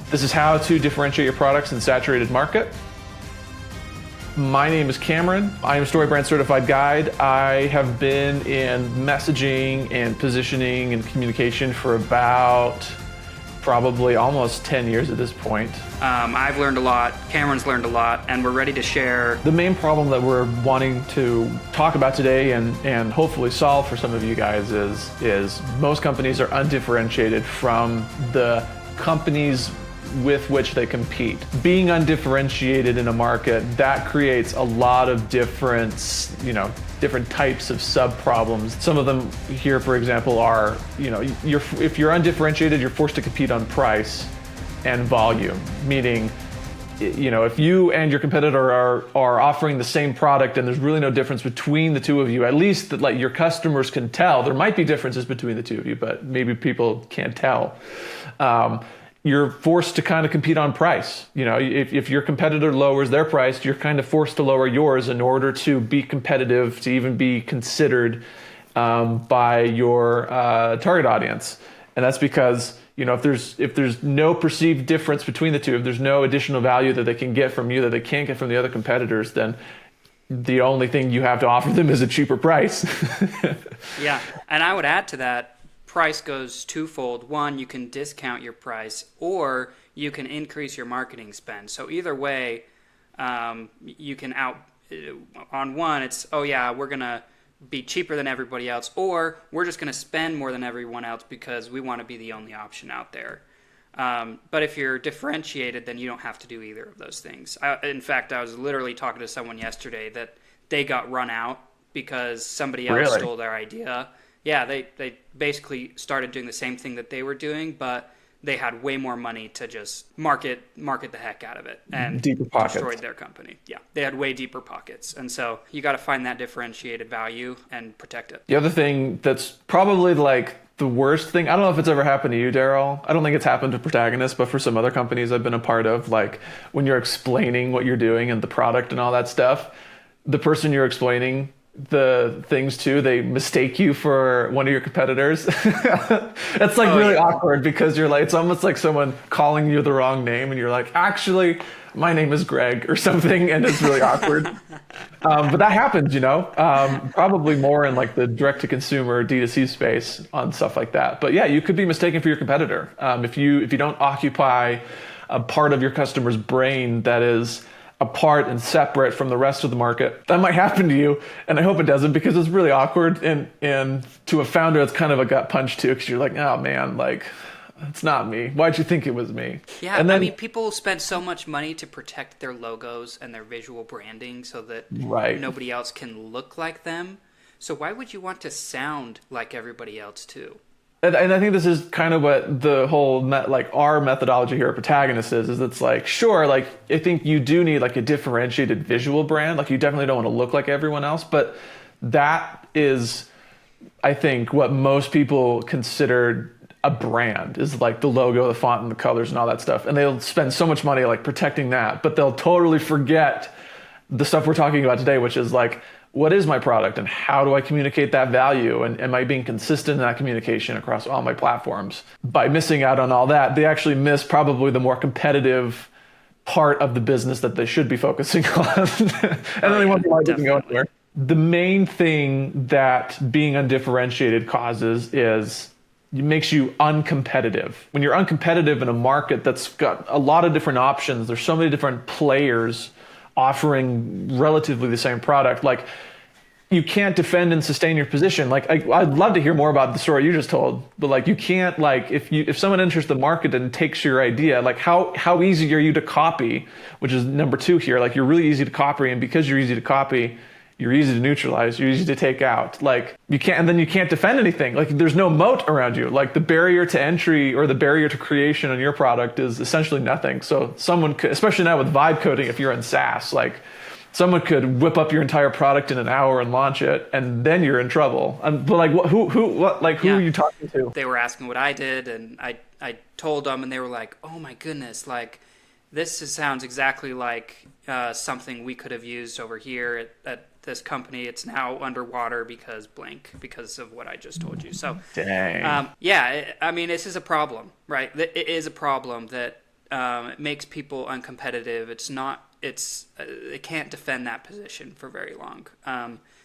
This is how to differentiate your products in saturated market. My name is Cameron. I am a StoryBrand Certified Guide. I have been in messaging and positioning and communication for about probably almost 10 years at this point. I've learned a lot, Cameron's learned a lot, and we're ready to share. The main problem that we're wanting to talk about today and hopefully solve for some of you guys is most companies are undifferentiated from the companies with which they compete. Being undifferentiated in a market, that creates a lot of different types of sub-problems. Some of them here, for example, are, if you're undifferentiated, you're forced to compete on price and volume, meaning, if you and your competitor are offering the same product and there's really no difference between the two of you, at least that your customers can tell. There might be differences between the two of you, but maybe people can't tell. You're forced to kind of compete on price. If your competitor lowers their price, you're kind of forced to lower yours in order to be competitive, to even be considered by your target audience. And that's because if there's no perceived difference between the two, if there's no additional value that they can get from you that they can't get from the other competitors, then the only thing you have to offer them is a cheaper price. Yeah, and I would add to that, price goes twofold. One, you can discount your price, or you can increase your marketing spend. So either way, you can on one, it's, oh yeah, we're going to be cheaper than everybody else, or we're just going to spend more than everyone else because we want to be the only option out there. But if you're differentiated, then you don't have to do either of those things. In fact, I was literally talking to someone yesterday that they got run out because somebody else stole their idea. Yeah, they basically started doing the same thing that they were doing, but they had way more money to just market the heck out of it and deeper pockets. Destroyed their company. Yeah, they had way deeper pockets. And so you got to find that differentiated value and protect it. The other thing that's probably the worst thing, I don't know if it's ever happened to you, Daryl. I don't think it's happened to Protagonist, but for some other companies I've been a part of, when you're explaining what you're doing and the product and all that stuff, the person you're explaining the things to, they mistake you for one of your competitors. It's really awkward because you're it's almost like someone calling you the wrong name and you're like, actually, my name is Greg or something, and it's really awkward. But that happens, probably more in the direct-to-consumer D2C space on stuff like that. But yeah, you could be mistaken for your competitor. If you don't occupy a part of your customer's brain that is apart and separate from the rest of the market, that might happen to you, and I hope it doesn't, because it's really awkward, and to a founder it's kind of a gut punch too, because you're like, oh man, it's not me. Why'd you think it was me? Yeah, and then, people spend so much money to protect their logos and their visual branding so that nobody else can look like them. So why would you want to sound like everybody else too? And I think this is kind of what the whole our methodology here at Protagonist is it's sure, I think you do need a differentiated visual brand. You definitely don't want to look like everyone else, but that is, I think, what most people consider a brand is the logo, the font, and the colors and all that stuff. And they'll spend so much money protecting that, but they'll totally forget the stuff we're talking about today, which is what is my product and how do I communicate that value? And am I being consistent in that communication across all my platforms? By missing out on all that, they actually miss probably the more competitive part of the business that they should be focusing on. And then they wonder why it doesn't go anywhere. The main thing that being undifferentiated causes is it makes you uncompetitive. When you're uncompetitive in a market that's got a lot of different options, there's so many different players offering relatively the same product, you can't defend and sustain your position. I'd love to hear more about the story you just told, but you can't, if someone enters the market and takes your idea, how easy are you to copy, which is number two here. You're really easy to copy, and because you're easy to copy, you're easy to neutralize, you're easy to take out. You can't defend anything. There's no moat around you. The barrier to entry or the barrier to creation on your product is essentially nothing. So someone could, especially now with vibe coding, if you're in SaaS, someone could whip up your entire product in an hour and launch it, and then you're in trouble. But who are you talking to? They were asking what I did, and I told them, and they were like, oh my goodness, this sounds exactly like something we could have used over here at this company. It's now underwater because of what I just told you. So, dang. this is a problem, right? It is a problem that It makes people uncompetitive. It's not. It can't defend that position for very long.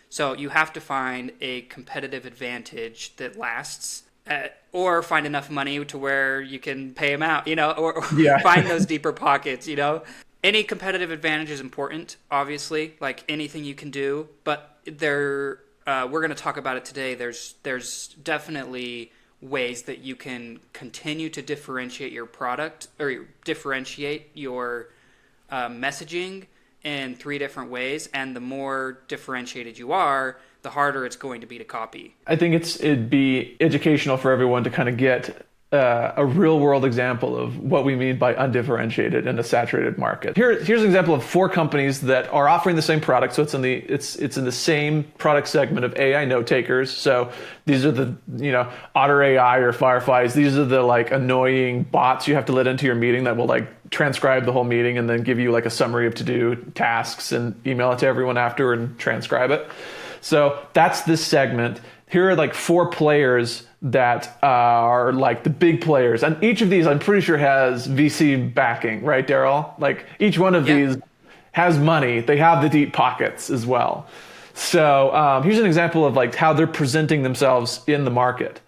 So you have to find a competitive advantage that lasts, or find enough money to where you can pay them out, or find those deeper pockets, Any competitive advantage is important, obviously, like anything you can do, but we're going to talk about it today. There's definitely ways that you can continue to differentiate your product or differentiate your messaging in 3 different ways, and the more differentiated you are, the harder it's going to be to copy. I think it'd be educational for everyone to kind of get a real world example of what we mean by undifferentiated in a saturated market. Here's an example of 4 companies that are offering the same product. So it's in the same product segment of AI note takers. So these are the Otter AI or Fireflies. These are the like annoying bots you have to let into your meeting that will like transcribe the whole meeting and then give you like a summary of to-do tasks and email it to everyone after and transcribe it. So that's this segment. Here are like 4 players that are like the big players. And each of these, I'm pretty sure, has VC backing, right, Daryl? Like each one of these has money. They have the deep pockets as well. So here's an example of like how they're presenting themselves in the market.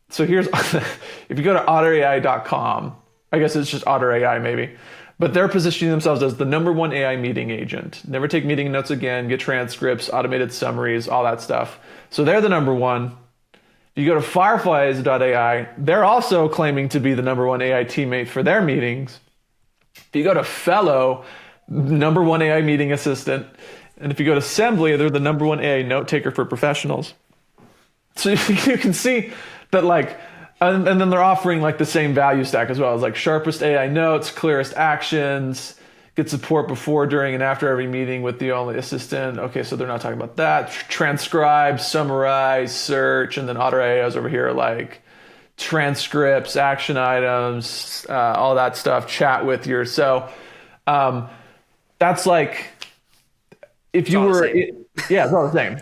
So here's, if you go to otterai.com, I guess it's just Otter AI maybe, but they're positioning themselves as the #1 AI meeting agent. Never take meeting notes again, get transcripts, automated summaries, all that stuff. So they're the #1. You go to fireflies.ai, they're also claiming to be the #1 AI teammate for their meetings. If you go to Fellow, #1 AI meeting assistant. And if you go to Assembly, they're the #1 AI note taker for professionals. So you can see that like, and then they're offering like the same value stack as well. It's like sharpest AI notes, clearest actions, get support before, during, and after every meeting with the only assistant. Okay, so they're not talking about that. Transcribe, summarize, search, and then Otter AI is over here like transcripts, action items, all that stuff, chat with your. So that's like, if you were, yeah, it's all the same.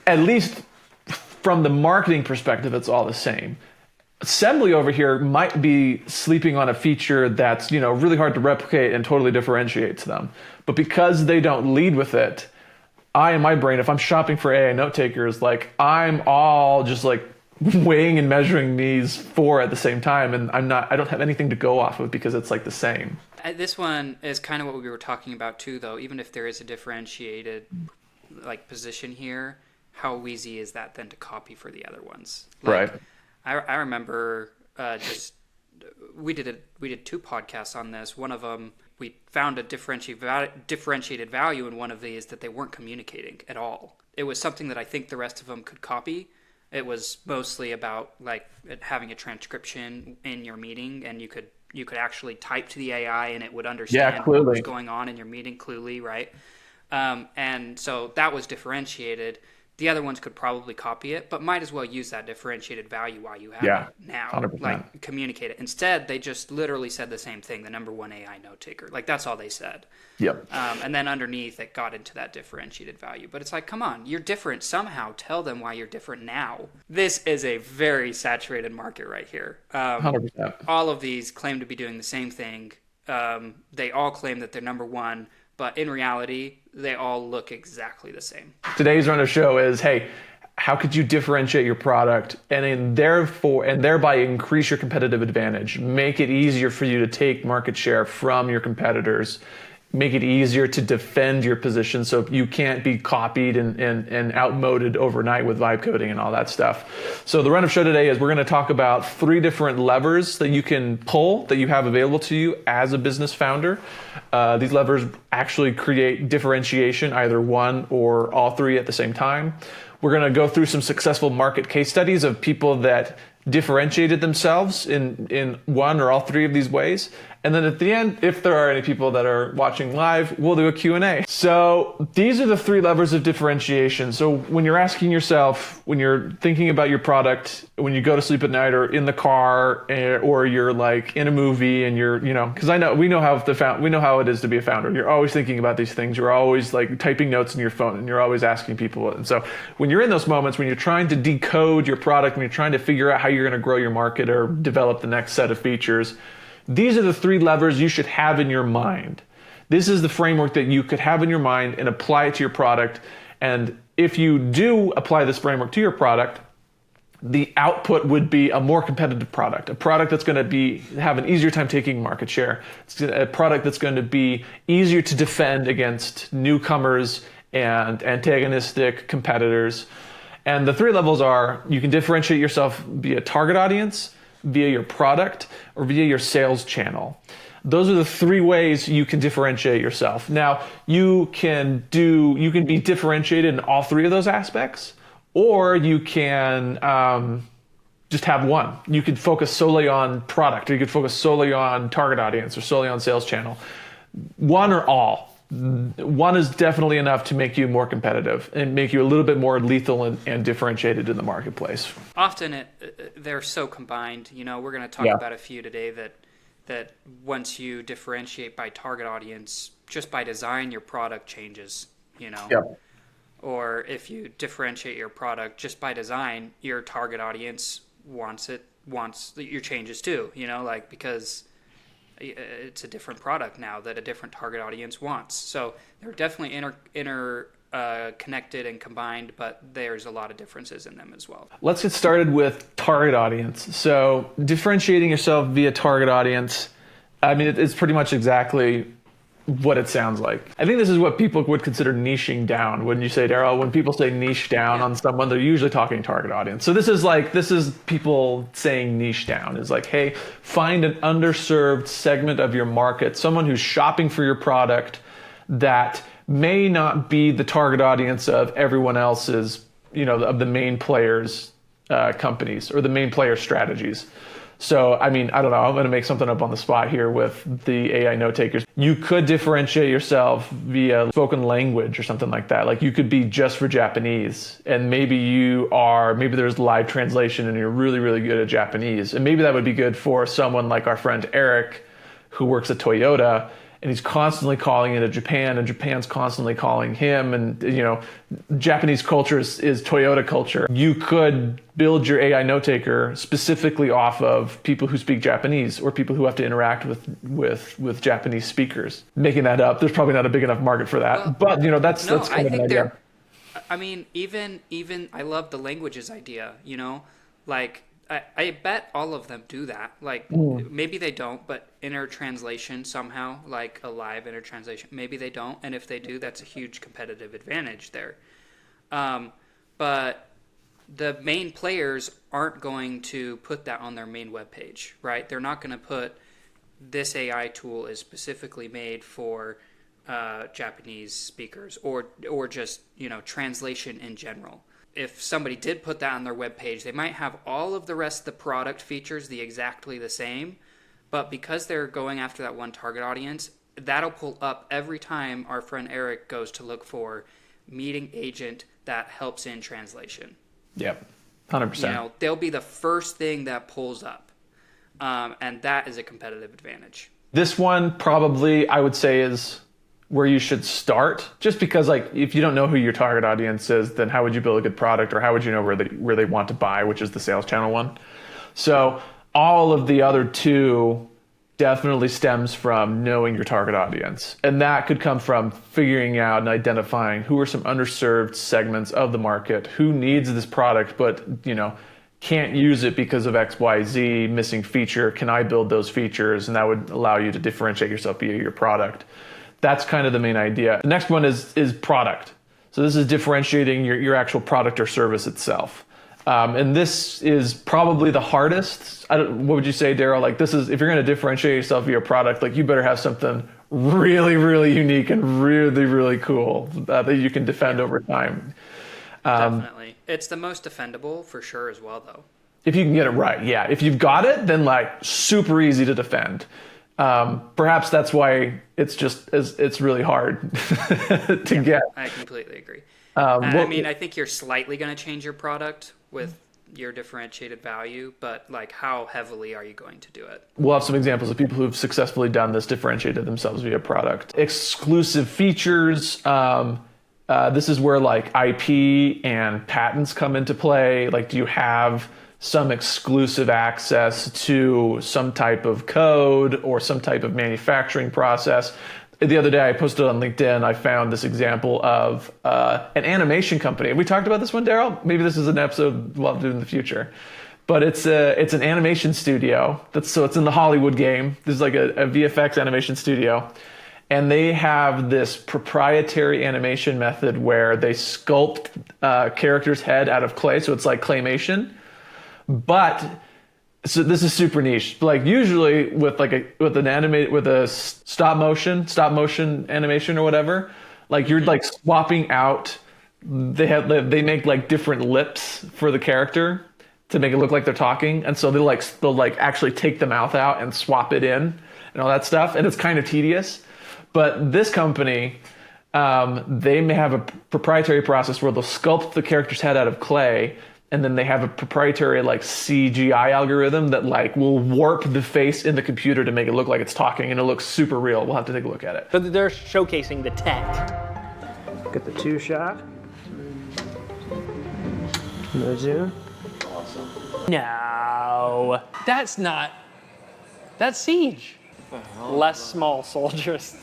At least from the marketing perspective, it's all the same. Assembly over here might be sleeping on a feature that's really hard to replicate and totally differentiates them. But because they don't lead with it, in my brain, if I'm shopping for AI note takers, like I'm all just like weighing and measuring these 4 at the same time, and I don't have anything to go off of because it's like the same. This one is kind of what we were talking about too, though. Even if there is a differentiated like position here, how easy is that then to copy for the other ones? Like, right. I remember we did 2 podcasts on this. One of them, we found a differentiated value in one of these that they weren't communicating at all. It was something that I think the rest of them could copy. It was mostly about like having a transcription in your meeting, and you could actually type to the AI and it would understand what was going on in your meeting clearly, right? And so that was differentiated. The other ones could probably copy it, but might as well use that differentiated value while you have it now. 100%. Like communicate it. Instead, they just literally said the same thing, the #1 AI note taker. Like that's all they said. Yep. And then underneath it got into that differentiated value. But it's like, come on, you're different. Somehow tell them why you're different now. This is a very saturated market right here. 100%. All of these claim to be doing the same thing. They all claim that they're #1. But in reality, they all look exactly the same. Today's run of show is, hey, how could you differentiate your product and thereby increase your competitive advantage? Make it easier for you to take market share from your competitors. Make it easier to defend your position so you can't be copied and outmoded overnight with vibe coding and all that stuff. So the run of show today is we're going to talk about 3 different levers that you can pull that you have available to you as a business founder. These levers actually create differentiation, either one or all 3 at the same time. We're going to go through some successful market case studies of people that differentiated themselves in one or all 3 of these ways. And then at the end, if there are any people that are watching live, we'll do a Q&A. So these are the 3 levers of differentiation. So when you're asking yourself, when you're thinking about your product, when you go to sleep at night or in the car, or you're like in a movie and you're, because we know how it is to be a founder. You're always thinking about these things. You're always like typing notes in your phone and you're always asking people. And so when you're in those moments, when you're trying to decode your product, when you're trying to figure out how you're going to grow your market or develop the next set of features, These are the three levers you should have in your mind. This is the framework that you could have in your mind and apply it to your product. And if you do apply this framework to your product, the output would be a more competitive product, a product that's going to have an easier time taking market share. It's a product that's going to be easier to defend against newcomers and antagonistic competitors. And the three levels are: you can differentiate yourself via target audience, via your product, or via your sales channel. Those are the three ways you can differentiate yourself. Now, you can be differentiated in all three of those aspects, or you can just have one. You could focus solely on product, or you could focus solely on target audience, or solely on sales channel. One or all. One is definitely enough to make you more competitive and make you a little bit more lethal and differentiated in the marketplace. Often they're so combined. We're going to talk about a few today that once you differentiate by target audience, just by design, your product changes. Or if you differentiate your product just by design, your target audience wants your changes too, because it's a different product now that a different target audience wants. So they're definitely connected and combined, but there's a lot of differences in them as well. Let's get started with target audience. So differentiating yourself via target audience, it's pretty much exactly what it sounds like. I think this is what people would consider niching down. Wouldn't you say, Daryl? When people say niche down on someone, they're usually talking target audience. So this is people saying niche down. It's like, hey, find an underserved segment of your market, someone who's shopping for your product that may not be the target audience of everyone else's, of the main players' companies or the main player strategies. So, I don't know, I'm going to make something up on the spot here with the AI note takers. You could differentiate yourself via spoken language or something like that. Like you could be just for Japanese, and maybe there's live translation and you're really, really good at Japanese. And maybe that would be good for someone like our friend Eric, who works at Toyota, and he's constantly calling into Japan, and Japan's constantly calling him. And, Japanese culture is Toyota culture. You could build your AI note taker specifically off of people who speak Japanese or people who have to interact with Japanese speakers. Making that up, there's probably not a big enough market for that. But, that's kind of an idea. Even I love the languages idea, like I bet all of them do that. Like maybe they don't, but intertranslation somehow, like a live intertranslation, maybe they don't. And if they do, that's a huge competitive advantage there. But the main players aren't going to put that on their main webpage, right? They're not going to put this AI tool is specifically made for Japanese speakers or just, translation in general. If somebody did put that on their webpage, they might have all of the rest of the product features exactly the same, but because they're going after that one target audience, that'll pull up every time our friend Eric goes to look for meeting agent that helps in translation. Yep, 100%. They'll be the first thing that pulls up, and that is a competitive advantage. This one probably, I would say, is where you should start, just because if you don't know who your target audience is, then how would you build a good product, or how would you know where they want to buy, which is the sales channel one. So all of the other two definitely stems from knowing your target audience, and that could come from figuring out and identifying who are some underserved segments of the market, who needs this product but can't use it because of XYZ missing feature. Can I build those features? And that would allow you to differentiate yourself via your product. That's kind of the main idea. The next one is product. So this is differentiating your actual product or service itself. And this is probably the hardest. What would you say, Daryl? This is, if you're going to differentiate yourself via your product, you better have something really, really unique and really, really cool that you can defend over time. Definitely. It's the most defendable for sure as well, though. If you can get it right, yeah. If you've got it, then super easy to defend. Perhaps that's why it's really hard to get. I completely agree. I think you're slightly going to change your product with your differentiated value, but how heavily are you going to do it? We'll have some examples of people who've successfully done this, differentiated themselves via product. Exclusive features. This is where IP and patents come into play. Do you have some exclusive access to some type of code or some type of manufacturing process. The other day I posted on LinkedIn, I found this example of an animation company. Have we talked about this one, Daryl? Maybe this is an episode we'll have to do in the future. But it's an animation studio. It's in the Hollywood game. This is like a VFX animation studio. And they have this proprietary animation method where they sculpt character's head out of clay. So it's like claymation. But so this is super niche. Like usually with a stop motion animation or whatever, like you're like swapping out. They make like different lips for the character to make it look like they're talking, and so they'll actually take the mouth out and swap it in and all that stuff, and it's kind of tedious. But this company, they may have a proprietary process where they'll sculpt the character's head out of clay, and then they have a proprietary like CGI algorithm that like will warp the face in the computer to make it look like it's talking, and it looks super real. We'll have to take a look at it. So they're showcasing the tech. Get the 2-shot. No zoom. Awesome. No, that's Siege. Less small soldiers,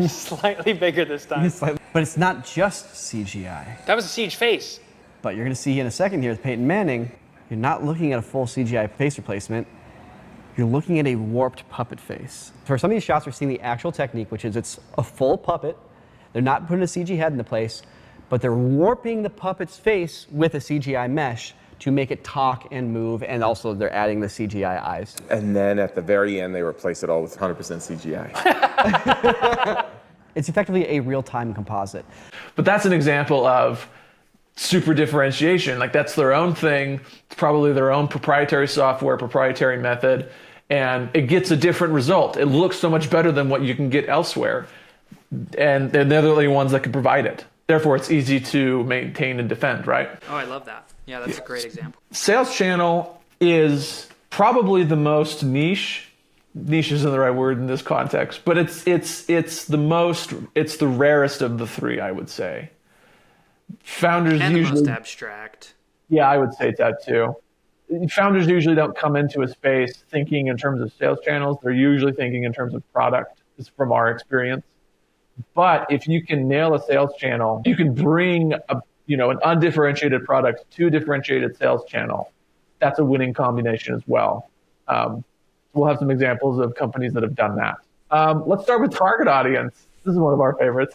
slightly bigger this time. But it's not just CGI. That was a Siege face. But you're going to see in a second here with Peyton Manning, you're not looking at a full CGI face replacement. You're looking at a warped puppet face. For some of these shots, we're seeing the actual technique, which is it's a full puppet. They're not putting a CG head into place, but they're warping the puppet's face with a CGI mesh to make it talk and move, and also they're adding the CGI eyes. And then at the very end, they replace it all with 100% CGI. It's effectively a real-time composite. But that's an example of super differentiation. Like that's their own thing, probably their own proprietary software, proprietary method, and it gets a different result. It looks so much better than what you can get elsewhere. And they're the only ones that can provide it. Therefore, it's easy to maintain and defend, right? Oh, I love that. Yeah, that's a great example. Sales channel is probably the most niche. Niche isn't the right word in this context, but it's the rarest of the three, I would say. Founders And usually the most abstract. Yeah, I would say that too. Founders usually don't come into a space thinking in terms of sales channels. They're usually thinking in terms of product, is from our experience. But if you can nail a sales channel, you can bring an undifferentiated product to a differentiated sales channel. That's a winning combination as well. We'll have some examples of companies that have done that. Let's start with target audience. This is one of our favorites.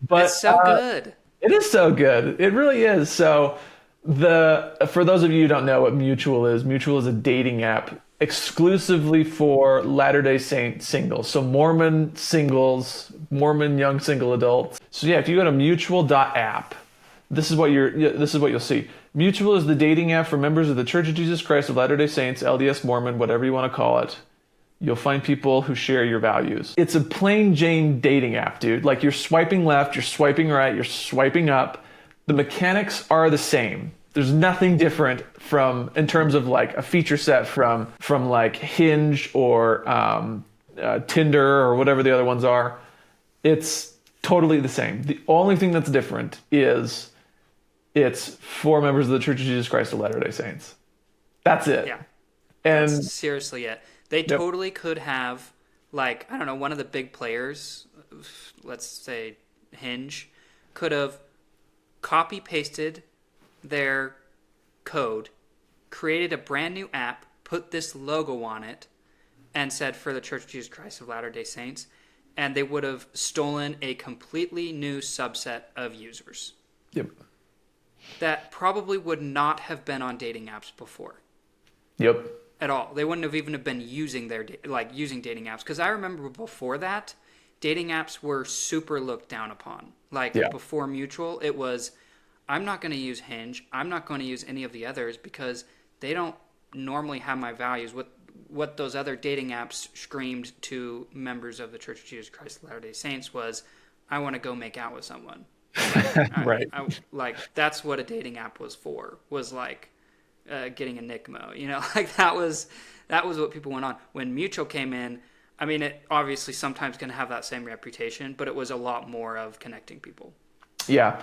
But It's so good. It is so good. It really is. So for those of you who don't know what Mutual is a dating app exclusively for Latter-day Saint singles. So Mormon singles, Mormon young single adults. So yeah, if you go to mutual.app, this is what you'll see. Mutual is the dating app for members of the Church of Jesus Christ of Latter-day Saints, LDS Mormon, whatever you want to call it. You'll find people who share your values. It's a plain Jane dating app, dude. Like you're swiping left, you're swiping right, you're swiping up. The mechanics are the same. There's nothing different in terms of like a feature set from like Hinge or Tinder or whatever the other ones are. It's totally the same. The only thing that's different is it's for members of the Church of Jesus Christ of Latter-day Saints. That's it. Yeah. And That's seriously it. They totally could have, like, I don't know, one of the big players, let's say Hinge, could have copy-pasted their code, created a brand new app, put this logo on it, and said for the Church of Jesus Christ of Latter-day Saints, and they would have stolen a completely new subset of users. Yep. That probably would not have been on dating apps before. Yep. At all. They wouldn't have even have been using using dating apps. Because I remember before that, dating apps were super looked down upon. Before Mutual, it was, I'm not going to use Hinge. I'm not going to use any of the others because they don't normally have my values. What those other dating apps screamed to members of the Church of Jesus Christ of Latter-day Saints was, I want to go make out with someone. Right. That's what a dating app was for. Was like getting a NICMO. That was what people went on. When Mutual came in, I mean, it obviously sometimes can have that same reputation, but it was a lot more of connecting people. Yeah.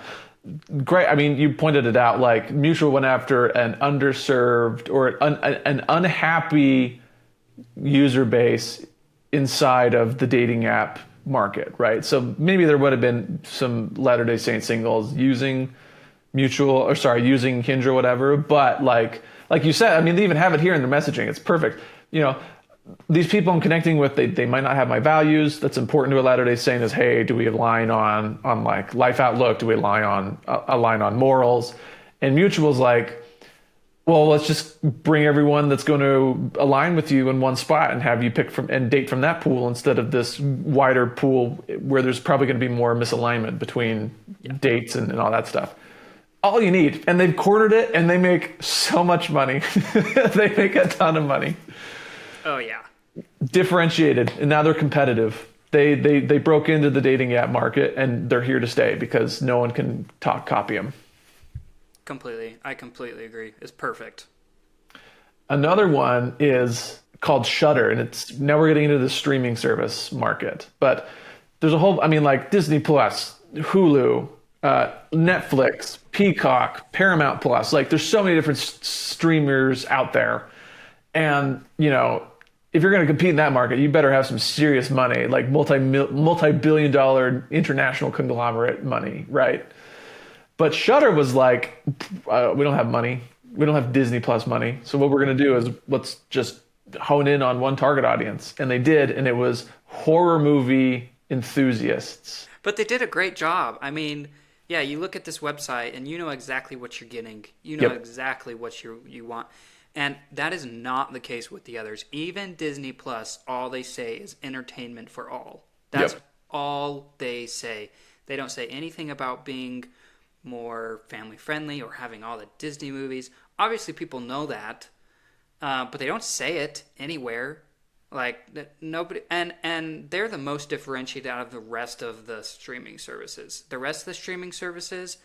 Great. I mean, you pointed it out, like Mutual went after an underserved or an unhappy user base inside of the dating app market, right? So maybe there would have been some Latter-day Saint singles using using Hinge or whatever, but like you said, I mean, they even have it here in their messaging. It's perfect. You know, these people I'm connecting with, they might not have my values. That's important to a Latter-day Saint is, hey, do we align on like life outlook? Do we align on morals? And Mutual's like, well, let's just bring everyone that's going to align with you in one spot and have you pick from and date from that pool instead of this wider pool where there's probably going to be more misalignment between dates and all that stuff. All you need. And they've cornered it and they make so much money. They make a ton of money. Oh yeah. Differentiated, and now they're competitive. They broke into the dating app market and they're here to stay because no one can copy them. I completely agree. It's perfect. Another one is called Shudder, and now we're getting into the streaming service market. But there's a whole, I mean, like Disney Plus, Hulu, Netflix, Peacock, Paramount Plus. Like there's so many different streamers out there. And, you know, if you're going to compete in that market, you better have some serious money, like multi-billion-dollar international conglomerate money, right? But Shudder was like, we don't have money. We don't have Disney Plus money. So what we're going to do is let's just hone in on one target audience. And they did, and it was horror movie enthusiasts. But they did a great job. I mean, yeah, you look at this website and you know exactly what you're getting. You know exactly what you want. And that is not the case with the others. Even Disney Plus, all they say is entertainment for all. That's all they say. They don't say anything about being more family friendly or having all the Disney movies. Obviously, people know that, but they don't say it anywhere. Like nobody, and they're the most differentiated out of the rest of the streaming services. The rest of the streaming services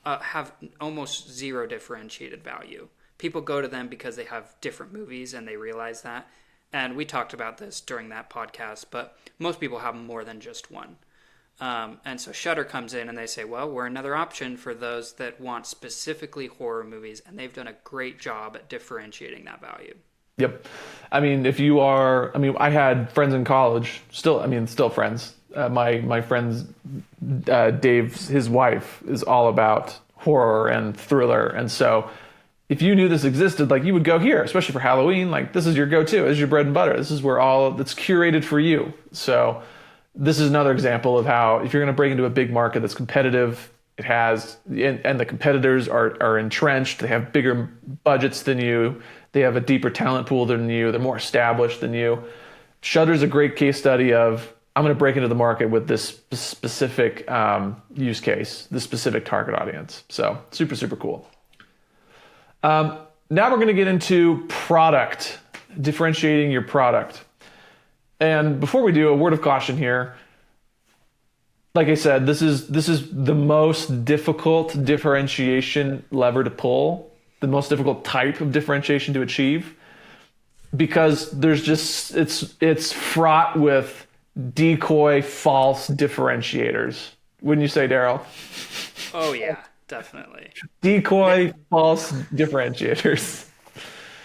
have almost zero differentiated value. People go to them because they have different movies and they realize that. And we talked about this during that podcast, but most people have more than just one. And so Shudder comes in and they say, well, we're another option for those that want specifically horror movies. And they've done a great job at differentiating that value. Yep. I mean, I had friends in college, still friends. My friend's Dave's, his wife is all about horror and thriller. And so if you knew this existed, like you would go here, especially for Halloween, like this is your go-to, this is your bread and butter. This is where it's curated for you. So this is another example of how if you're going to break into a big market that's competitive, it has, and the competitors are entrenched, they have bigger budgets than you, they have a deeper talent pool than you, they're more established than you. Shudder's a great case study of, I'm going to break into the market with this specific use case, this specific target audience. So super, super cool. Now we're going to get into product, differentiating your product. And before we do, a word of caution here. Like I said, this is the most difficult differentiation lever to pull, the most difficult type of differentiation to achieve, because there's just it's fraught with decoy false differentiators. Wouldn't you say, Daryl? Oh yeah, definitely. Decoy false differentiators.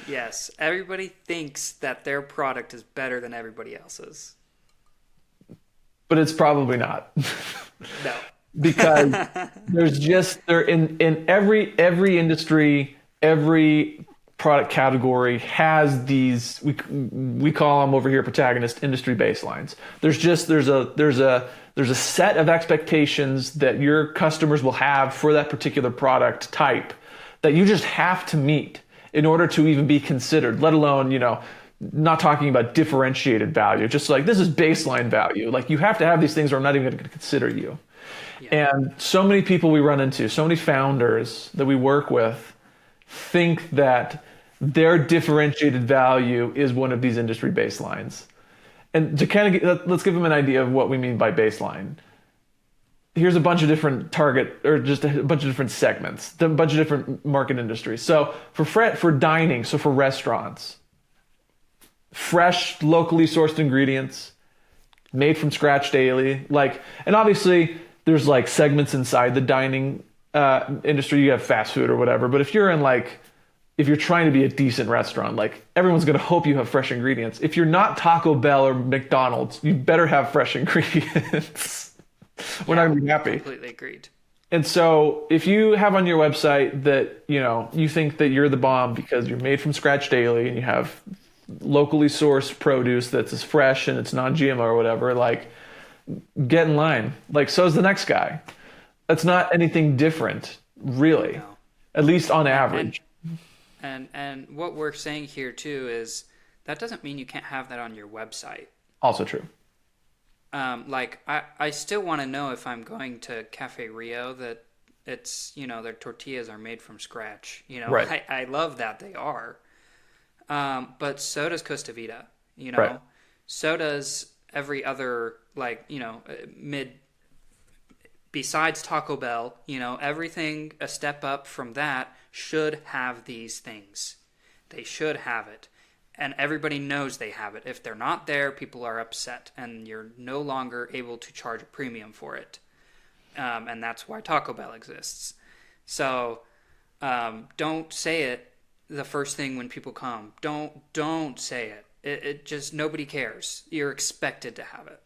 Yes, everybody thinks that their product is better than everybody else's. But it's probably not. No. Because they're in every industry, every product category has these, we call them over here Protagonist industry baselines. There's a set of expectations that your customers will have for that particular product type that you just have to meet in order to even be considered, let alone, not talking about differentiated value, just like this is baseline value. Like you have to have these things or I'm not even going to consider you. Yeah. And so many people we run into, so many founders that we work with think that their differentiated value is one of these industry baselines. And to kind of let's give them an idea of what we mean by baseline. Here's a bunch of different target, or just a bunch of different segments, a bunch of different market industries. So for dining, so for restaurants, fresh, locally sourced ingredients, made from scratch daily, and obviously there's like segments inside the dining industry. You have fast food or whatever, but if you're in like, if you're trying to be a decent restaurant, like everyone's going to hope you have fresh ingredients. If you're not Taco Bell or McDonald's, you better have fresh ingredients. We're not going to be happy. Completely agreed. And so if you have on your website that, you know, you think that you're the bomb because you're made from scratch daily and you have locally sourced produce that's as fresh and it's non-GMO or whatever, like, get in line. Like, so's the next guy. That's not anything different, really. No. At least on average. And what we're saying here too is that doesn't mean you can't have that on your website. Also true. Like I still want to know if I'm going to Cafe Rio that it's, you know, their tortillas are made from scratch. You know, Right. I love that they are. But so does Costa Vida, you know, Right. so does every other, like, you know, besides Taco Bell, you know, everything a step up from that should have these things. They should have it. And everybody knows they have it. If they're not there, people are upset, and you're no longer able to charge a premium for it. And that's why Taco Bell exists. So don't say it the first thing when people come. Don't say it. It just, nobody cares. You're expected to have it.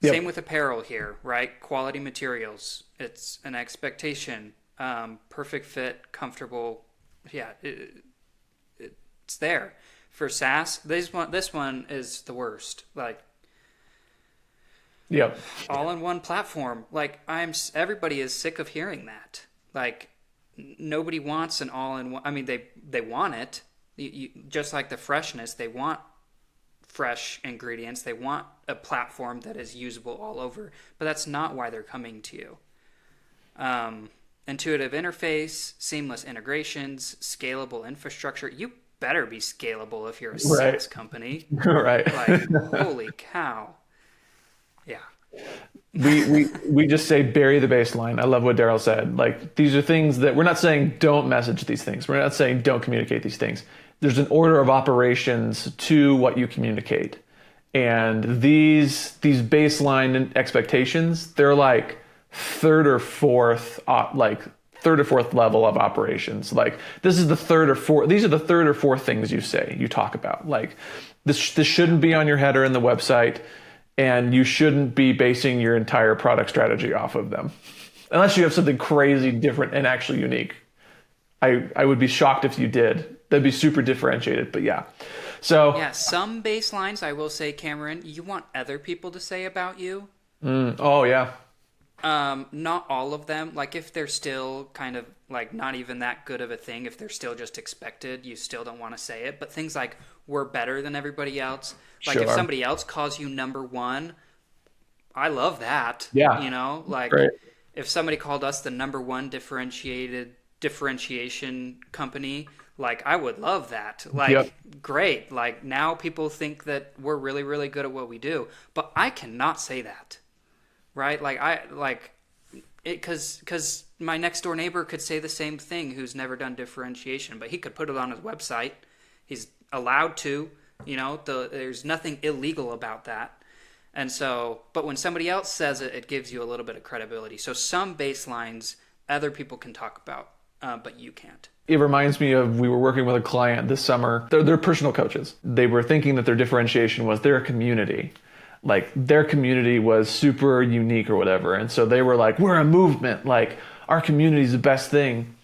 Yep. Same with apparel here, right? Quality materials. It's an expectation. Perfect fit, comfortable. Yeah, it's there. For SaaS, this one is the worst. Like, Yep. all in one platform. Like, everybody is sick of hearing that. Like, nobody wants an all in one. I mean, they want it. Just like the freshness, they want fresh ingredients. They want a platform that is usable all over. But that's not why they're coming to you. Intuitive interface, seamless integrations, scalable infrastructure. You better be scalable if you're a Right. SaaS company. Right. Like, holy cow. Yeah. We just say bury the baseline. I love what Daryl said. Like, these are things that we're not saying don't message these things. We're not saying don't communicate these things. There's an order of operations to what you communicate. And these baseline expectations, they're like third or fourth level of operations. Like, this is the third or fourth. These are the third or fourth things you talk about. Like, this shouldn't be on your header in the website, and you shouldn't be basing your entire product strategy off of them, unless you have something crazy different and actually unique. I would be shocked if you did. That'd be super differentiated. But yeah, so Yeah, some baselines, I will say, Cameron, you want other people to say about you. oh yeah, Not all of them. Like, if they're still kind of like not even that good of a thing, if they're still just expected, you still don't want to say it. But things like, we're better than everybody else. Like, if Sure. somebody else calls you number one, I love that. Yeah. You know, like, Great. if somebody called us the number one differentiation company, like, I would love that. Like, Yep. great. Like, now people think that we're really, really good at what we do. But I cannot say that. Right? Because my next door neighbor could say the same thing, who's never done differentiation, but he could put it on his website. He's allowed to, you know, there's nothing illegal about that. And so, but when somebody else says it, it gives you a little bit of credibility. So some baselines other people can talk about, but you can't. It reminds me of, we were working with a client this summer. They're personal coaches. They were thinking that their differentiation was their community. Like, their community was super unique or whatever. And so they were like, we're a movement. Like, our community is the best thing.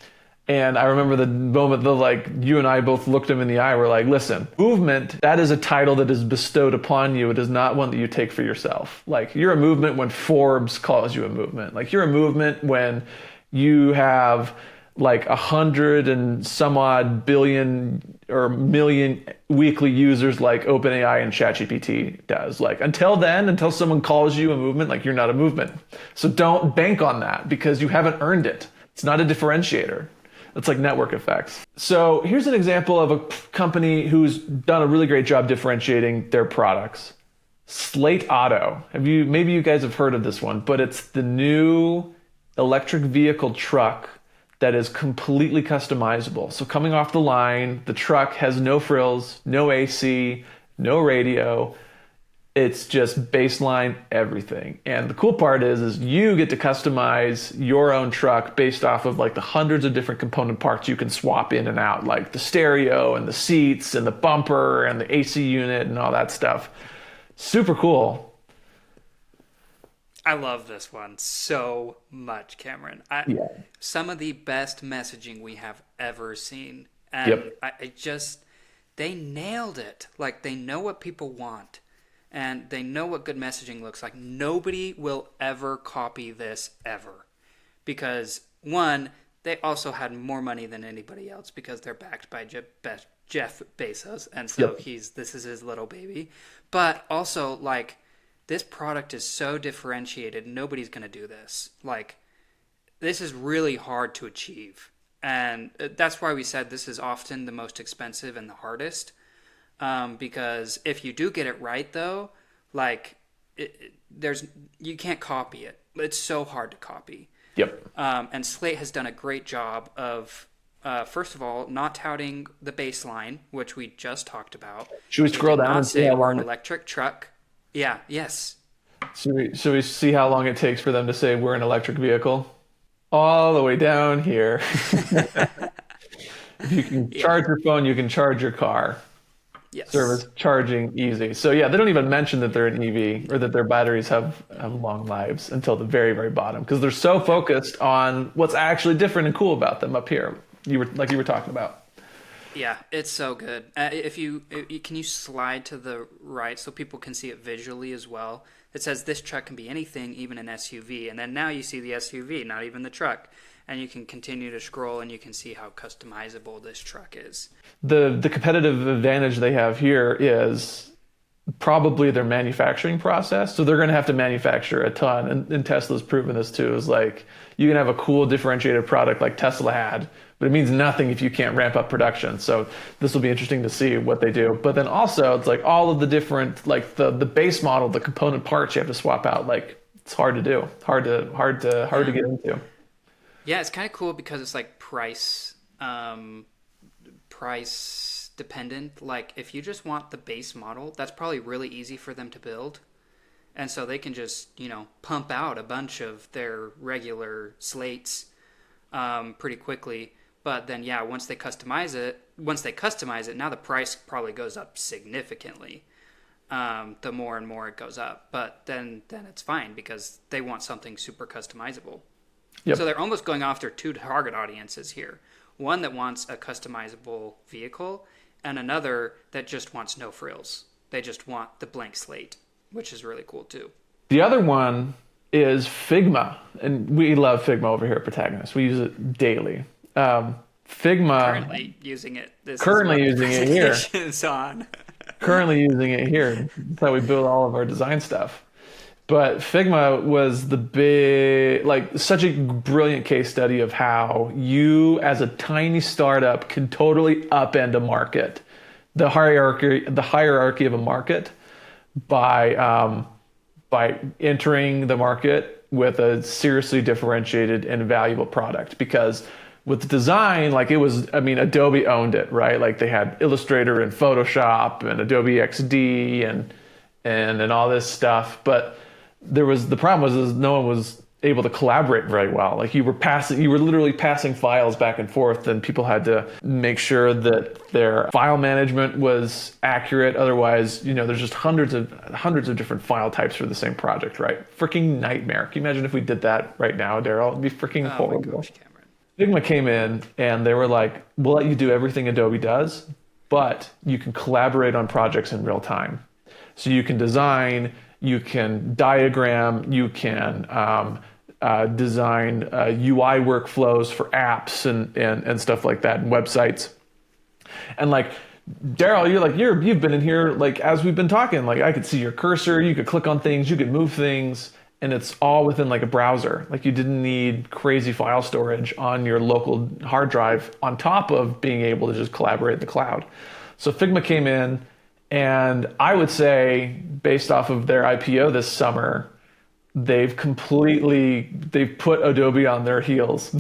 And I remember the moment that, like, you and I both looked him in the eye. We're like, listen, movement, that is a title that is bestowed upon you. It is not one that you take for yourself. Like, you're a movement when Forbes calls you a movement. Like, you're a movement when you have like 100 and some odd billion or million weekly users like OpenAI and ChatGPT does. Like, until then, until someone calls you a movement, like, you're not a movement. So don't bank on that, because you haven't earned it. It's not a differentiator. It's like network effects. So here's an example of a company who's done a really great job differentiating their products. Slate Auto. Maybe you guys have heard of this one, but it's the new electric vehicle truck that is completely customizable. So coming off the line, the truck has no frills, no AC, no radio. It's just baseline everything. And the cool part is you get to customize your own truck based off of like the hundreds of different component parts you can swap in and out, like the stereo and the seats and the bumper and the AC unit and all that stuff. Super cool. I love this one so much, Cameron. Yeah. Some of the best messaging we have ever seen. And Yep. I just, they nailed it. Like, they know what people want. And they know what good messaging looks like. Nobody will ever copy this ever. Because, one, they also had more money than anybody else because they're backed by Jeff Bezos. And so Yep. this is his little baby. But also, like, this product is so differentiated, nobody's going to do this. Like, this is really hard to achieve. And that's why we said this is often the most expensive and the hardest. Because if you do get it right, though, like, you can't copy it. It's so hard to copy. Yep. And Slate has done a great job of, first of all, not touting the baseline, which we just talked about. Should we scroll They did down not and see say how we're an long electric truck. Yeah, yes. should we see how long it takes for them to say we're an electric vehicle? All the way down here. If you can charge your phone, you can charge your car. Yes. Service charging easy. So yeah, they don't even mention that they're an EV or that their batteries have long lives until the very, very bottom because they're so focused on what's actually different and cool about them up here. You were talking about. Yeah, it's so good. Can you slide to the right so people can see it visually as well? It says this truck can be anything, even an SUV. And then now you see the SUV, not even the truck. And you can continue to scroll and you can see how customizable this truck is. The competitive advantage they have here is probably their manufacturing process. So they're going to have to manufacture a ton. And Tesla's proven this too, is like you can have a cool differentiated product like Tesla had, but it means nothing if you can't ramp up production. So this will be interesting to see what they do. But then also it's like all of the different, like the base model, the component parts you have to swap out. Like it's hard to do, hard to get into. Yeah, it's kind of cool because it's like price dependent. Like if you just want the base model, that's probably really easy for them to build. And so they can just, pump out a bunch of their regular slates pretty quickly. But then, yeah, once they customize it, now the price probably goes up significantly. The more and more it goes up. But then it's fine because they want something super customizable. Yep. So they're almost going after two target audiences here. One that wants a customizable vehicle and another that just wants no frills. They just want the blank slate, which is really cool too. The other one is Figma, and we love Figma over here at Protagonist. We use it daily. Figma. Currently using it. Currently using it here. On. Currently using it here. That's how we build all of our design stuff. But Figma was the big, like such a brilliant case study of how you as a tiny startup can totally upend a market, the hierarchy of a market by entering the market with a seriously differentiated and valuable product. Because with the design, like Adobe owned it, right? Like they had Illustrator and Photoshop and Adobe XD and all this stuff, but the problem was no one was able to collaborate very well. Like you were literally passing files back and forth, and people had to make sure that their file management was accurate. Otherwise, there's just hundreds of different file types for the same project, right? Freaking nightmare. Can you imagine if we did that right now, Daryl? It'd be freaking horrible. My gosh, Cameron. Figma came in and they were like, we'll let you do everything Adobe does, but you can collaborate on projects in real time. So you can design, you can diagram, you can design UI workflows for apps and stuff like that, and websites. And like, Daryl, you've been in here, like, as we've been talking, like I could see your cursor, you could click on things, you could move things, and it's all within like a browser. Like you didn't need crazy file storage on your local hard drive on top of being able to just collaborate in the cloud. So Figma came in, and I would say, based off of their IPO this summer, they've put Adobe on their heels.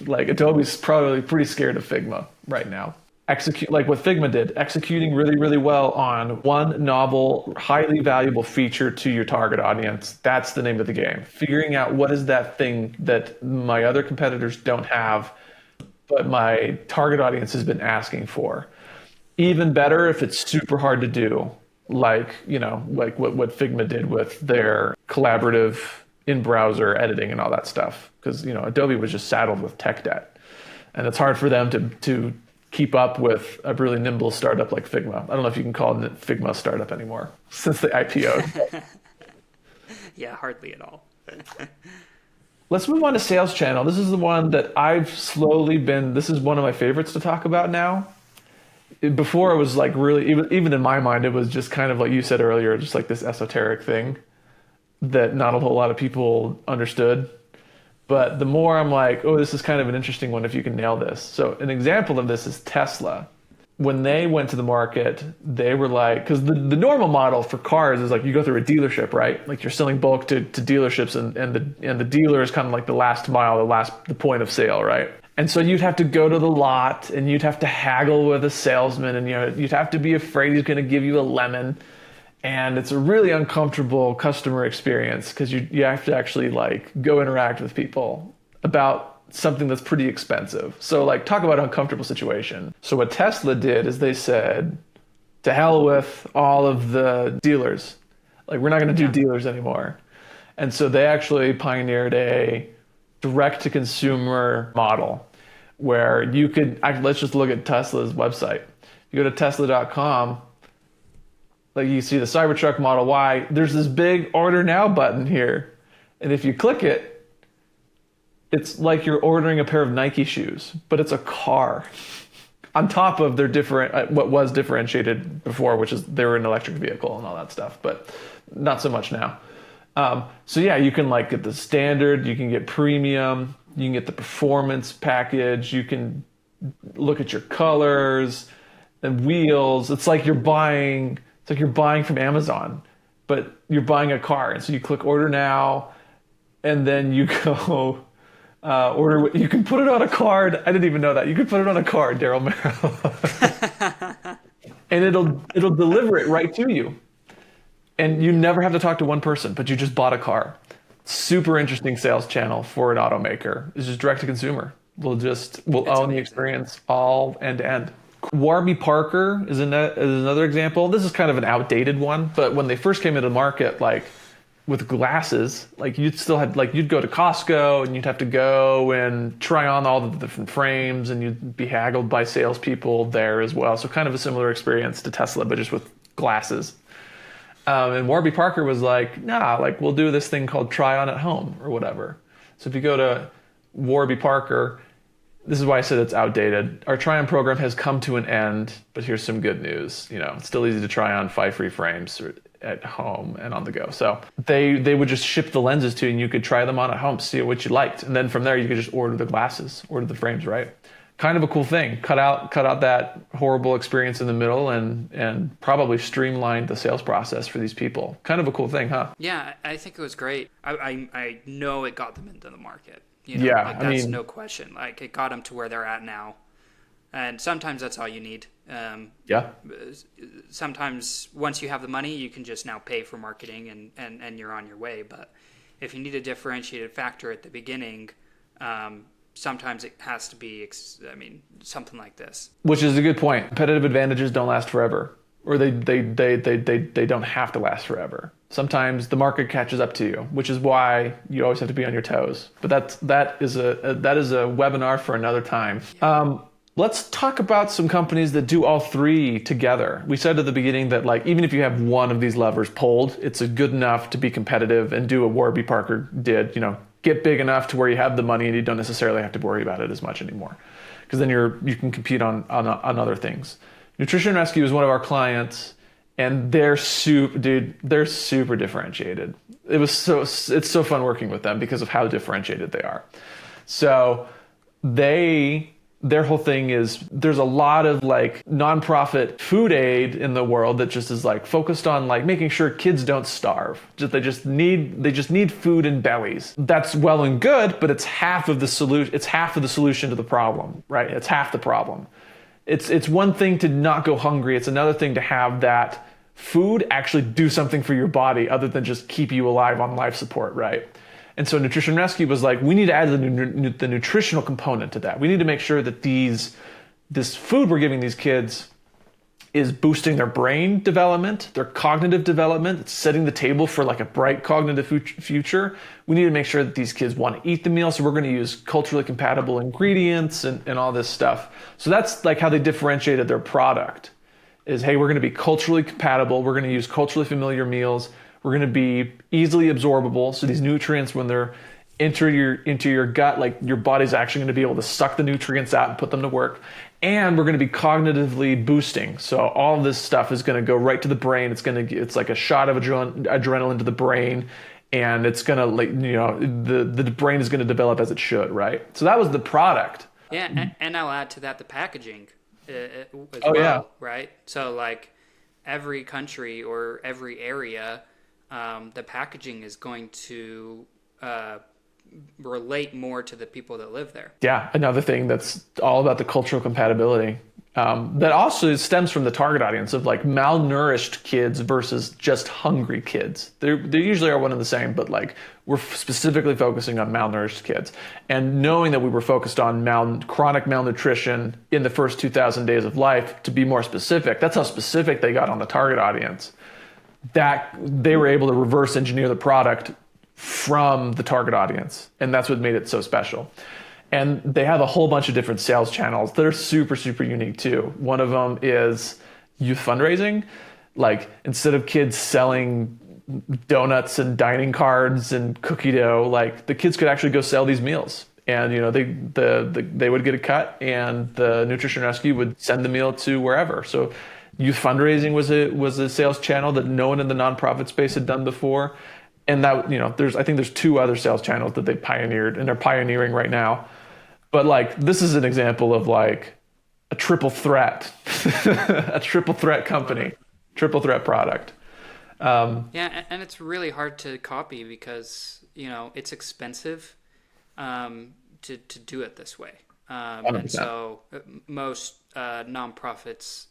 Like Adobe's probably pretty scared of Figma right now. execute like what Figma did, executing really, really well on one novel, highly valuable feature to your target audience. That's the name of the game. Figuring out what is that thing that my other competitors don't have, but my target audience has been asking for. Even better if it's super hard to do, like, like what Figma did with their collaborative in-browser editing and all that stuff. Because, Adobe was just saddled with tech debt. And it's hard for them to keep up with a really nimble startup like Figma. I don't know if you can call it Figma startup anymore since they IPO'd. Yeah, hardly at all. Let's move on to sales channel. This is the one that I've slowly been, this is one of my favorites to talk about now. Before it was like really, even in my mind, it was just kind of like you said earlier, just like this esoteric thing that not a whole lot of people understood. But the more I'm like, oh, this is kind of an interesting one if you can nail this. So an example of this is Tesla. When they went to the market, they were like, because the normal model for cars is like you go through a dealership, right? Like you're selling bulk to dealerships, and the dealer is kind of like the last mile, the point of sale, right? And so you'd have to go to the lot and you'd have to haggle with a salesman, and you'd have to be afraid he's going to give you a lemon. And it's a really uncomfortable customer experience because you have to actually like go interact with people about something that's pretty expensive. So like talk about uncomfortable situation. So what Tesla did is they said, to hell with all of the dealers. Like we're not going to do dealers anymore. And so they actually pioneered a direct to consumer model where you could, let's just look at Tesla's website. You go to tesla.com, like you see the Cybertruck Model Y, there's this big order now button here. And if you click it, it's like you're ordering a pair of Nike shoes, but it's a car on top of their what was differentiated before, which is they were an electric vehicle and all that stuff, but not so much now. So yeah, you can like get the standard, you can get premium, you can get the performance package, you can look at your colors and wheels. It's like you're buying from Amazon, but you're buying a car. And so you click order now, and then you go order. You can put it on a card. I didn't even know that. You could put it on a card, Daryl Merrill. And it'll deliver it right to you. And you never have to talk to one person, but you just bought a car. Super interesting sales channel for an automaker. It's just direct to consumer. We'll own the experience all end to end. Warby Parker is another example. This is kind of an outdated one, but when they first came into the market, like with glasses, like you'd go to Costco and you'd have to go and try on all the different frames, and you'd be haggled by salespeople there as well. So kind of a similar experience to Tesla, but just with glasses. And Warby Parker was like, nah, like we'll do this thing called try on at home or whatever. So if you go to Warby Parker, this is why I said it's outdated. Our try-on program has come to an end, but here's some good news. It's still easy to try on 5 free frames at home and on the go. So they would just ship the lenses to you, and you could try them on at home, see what you liked. And then from there, you could just order the glasses, order the frames, right? Kind of a cool thing. Cut out that horrible experience in the middle and probably streamlined the sales process for these people. Kind of a cool thing, huh? Yeah, I think it was great. I know it got them into the market. Yeah, that's no question. Like it got them to where they're at now, and sometimes that's all you need. Sometimes once you have the money, you can just now pay for marketing and you're on your way. But if you need a differentiated factor at the beginning, sometimes it has to be, something like this. Which is a good point. Competitive advantages don't last forever, or they don't have to last forever. Sometimes the market catches up to you, which is why you always have to be on your toes. But that is a webinar for another time. Let's talk about some companies that do all three together. We said at the beginning that like even if you have one of these levers pulled, it's good enough to be competitive and do what Warby Parker did. Get big enough to where you have the money and you don't necessarily have to worry about it as much anymore, because then you can compete on other things. Nutrition Rescue is one of our clients. And they're super differentiated. It's so fun working with them because of how differentiated they are. So their whole thing is there's a lot of like nonprofit food aid in the world that just is like focused on like making sure kids don't starve. They just need food in bellies. That's well and good, but it's half of the solution. It's half of the solution to the problem, right? It's half the problem. it's one thing to not go hungry. It's another thing to have that food actually do something for your body other than just keep you alive on life support, right? And so Nutrition Rescue was like, we need to add the nutritional component to that. We need to make sure that this food we're giving these kids is boosting their brain development, their cognitive development. It's setting the table for like a bright cognitive future. We need to make sure that these kids want to eat the meal. So we're going to use culturally compatible ingredients and all this stuff. So that's like how they differentiated their product is, hey, we're going to be culturally compatible. We're going to use culturally familiar meals. We're going to be easily absorbable. So these nutrients, when they're into your gut, like your body's actually going to be able to suck the nutrients out and put them to work. And we're going to be cognitively boosting. So all of this stuff is going to go right to the brain. It's like a shot of adrenaline to the brain, and it's going to, like, you know, the brain is going to develop as it should, right? So that was the product. Yeah, and I'll add to that the packaging as Oh, well, yeah. right? So like every country or every area, the packaging is going to relate more to the people that live there. Yeah, another thing that's all about the cultural compatibility. That also stems from the target audience of like malnourished kids versus just hungry kids. They usually are one and the same, but like we're specifically focusing on malnourished kids. And knowing that we were focused on chronic malnutrition in the first 2,000 days of life, to be more specific, that's how specific they got on the target audience. That they were able to reverse engineer the product from the target audience. And that's what made it so special. And they have a whole bunch of different sales channels that are super, super unique too. One of them is youth fundraising. Like instead of kids selling donuts and dining cards and cookie dough, like the kids could actually go sell these meals. And you know, they would get a cut, and the Nutrition Rescue would send the meal to wherever. So youth fundraising was a sales channel that no one in the nonprofit space had done before. And that, you know, I think there's 2 other sales channels that they pioneered and they're pioneering right now. But like, this is an example of like a triple threat, a triple threat company, triple threat product. Yeah, and it's really hard to copy because, you know, it's expensive to do it this way. And 100%. so most nonprofits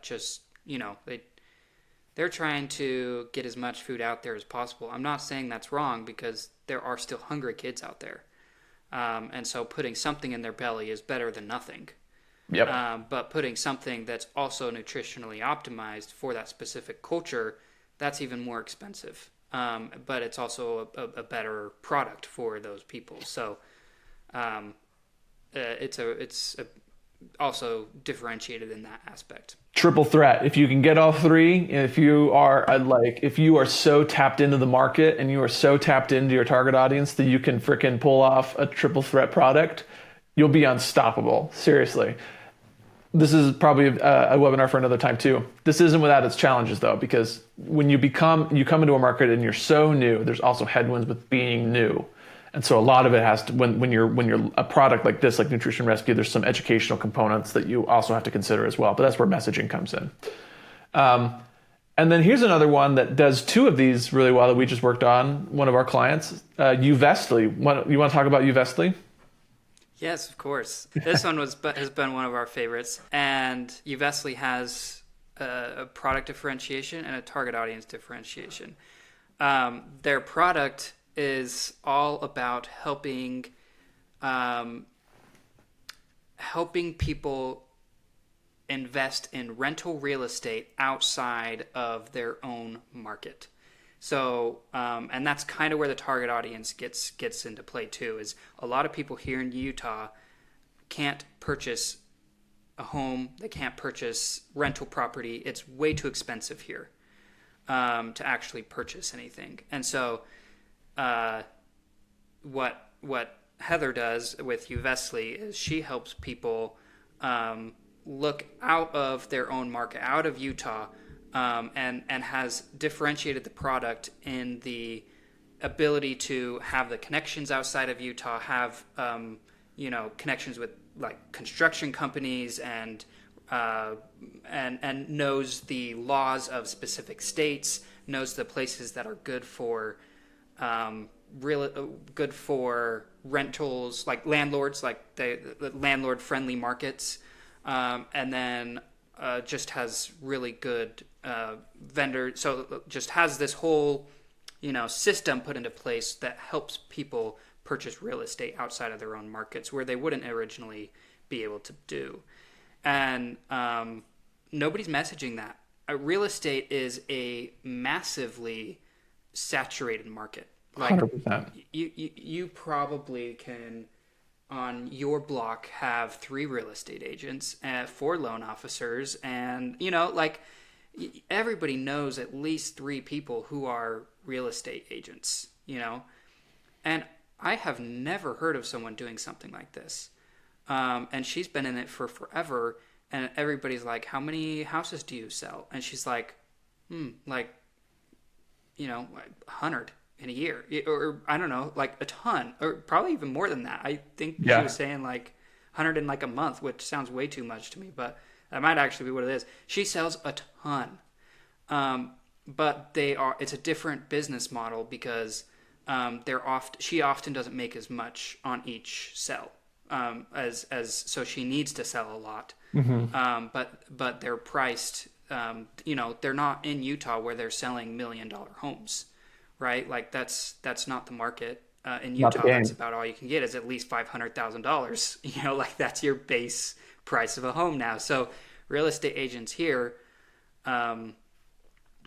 just, you know, they're trying to get as much food out there as possible. I'm not saying that's wrong because there are still hungry kids out there. And so putting something in their belly is better than nothing. Yep. But putting something that's also nutritionally optimized for that specific culture, that's even more expensive. But it's also a better product for those people. So it's also differentiated in that aspect. Triple threat. If you can get all 3, if you are so tapped into the market and you are so tapped into your target audience that you can freaking pull off a triple threat product, you'll be unstoppable. Seriously. This is probably a webinar for another time too. This isn't without its challenges though, because when you come into a market and you're so new, there's also headwinds with being new. And so a lot of it has to, when you're a product like this, like Nutrition Rescue, there's some educational components that you also have to consider as well. But that's where messaging comes in. And then here's another one that does 2 of these really well that we just worked on. One of our clients, Euvestly. You want to talk about Euvestly? Yes, of course. This one has been one of our favorites. And Euvestly has a product differentiation and a target audience differentiation. Their product is all about helping people invest in rental real estate outside of their own market. So, and that's kind of where the target audience gets into play too, is a lot of people here in Utah can't purchase a home, they can't purchase rental property. It's way too expensive here to actually purchase anything. And so what Heather does with Euvestly is she helps people look out of their own market, out of Utah, and has differentiated the product in the ability to have the connections outside of Utah, have connections with like construction companies and knows the laws of specific states, knows the places that are good for good for rentals, like landlords, like the landlord friendly markets, and then just has really good vendor. So just has this whole, system put into place that helps people purchase real estate outside of their own markets where they wouldn't originally be able to do. And nobody's messaging that. Real estate is a massively saturated market. Like 100%. you probably can on your block have 3 real estate agents, 4 loan officers, and everybody knows at least 3 people who are real estate agents, and I have never heard of someone doing something like this. And she's been in it for forever, and everybody's like, how many houses do you sell? And she's like, 100 in a year, or I don't know, like a ton, or probably even more than that. I think she was saying like 100 in like a month, which sounds way too much to me, but that might actually be what it is. She sells a ton, but it's a different business model because she often doesn't make as much on each sell, so she needs to sell a lot. But they're priced, they're not in Utah where they're selling $1 million homes, right? Like that's not the market. In Utah, that's about all you can get is at least $500,000. Like that's your base price of a home now. So real estate agents here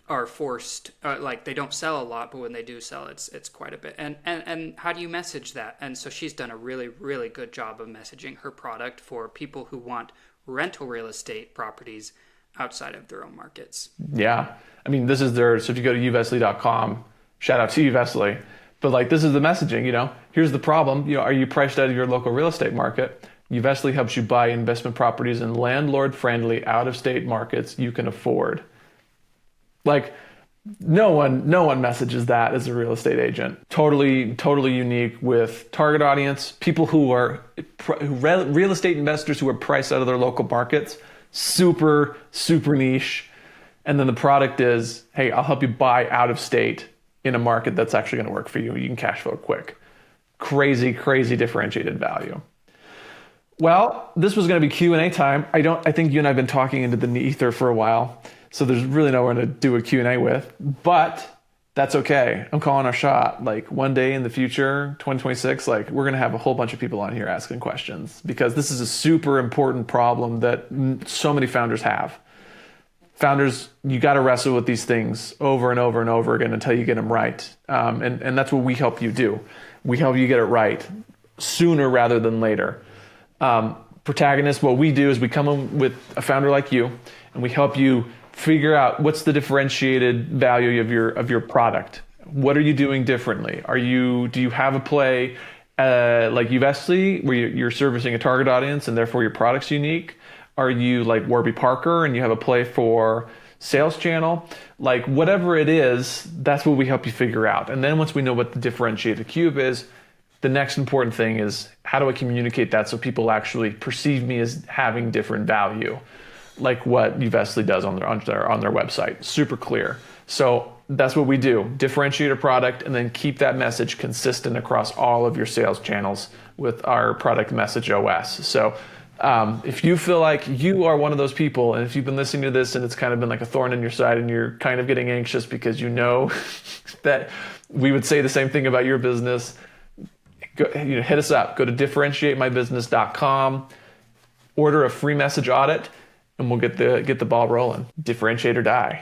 are forced, like they don't sell a lot, but when they do sell, it's quite a bit. And how do you message that? And so she's done a really, really good job of messaging her product for people who want rental real estate properties outside of their own markets. Yeah. I mean, this is so if you go to Euvestly.com, shout out to Euvestly, but like this is the messaging, here's the problem, are you priced out of your local real estate market? Euvestly helps you buy investment properties in landlord-friendly, out-of-state markets you can afford. Like no one messages that as a real estate agent. Totally unique with target audience, people who are real estate investors who are priced out of their local markets, super niche. And then the product is, hey, I'll help you buy out of state in a market that's actually going to work for you. You can cash flow quick. Crazy differentiated value. Well, this was going to be Q&A time. I think you and I have been talking into the ether for a while. So there's really no one to do a Q&A with, but that's okay. I'm calling our shot. Like one day in the future, 2026, like we're going to have a whole bunch of people on here asking questions because this is a super important problem that so many founders have. Founders, you got to wrestle with these things over and over and over again until you get them right. And that's what we help you do. We help you get it right sooner rather than later. Protagonist, what we do is we come in with a founder like you and we help you figure out what's the differentiated value of your product. What are you doing differently? Do you have a play like Euvestly where you're servicing a target audience and therefore your product's unique? Are you like Warby Parker and you have a play for sales channel? Like whatever it is, that's what we help you figure out. And then once we know what the differentiated cube is, the next important thing is how do I communicate that so people actually perceive me as having different value? Like what Euvestly does on their website. Super clear. So that's what we do. Differentiate a product and then keep that message consistent across all of your sales channels with our product message OS. So if you feel like you are one of those people, and if you've been listening to this and it's kind of been like a thorn in your side and you're kind of getting anxious because you know that we would say the same thing about your business, hit us up. Go to differentiatemybusiness.com, order a free message audit, and we'll get the ball rolling. Differentiate or die.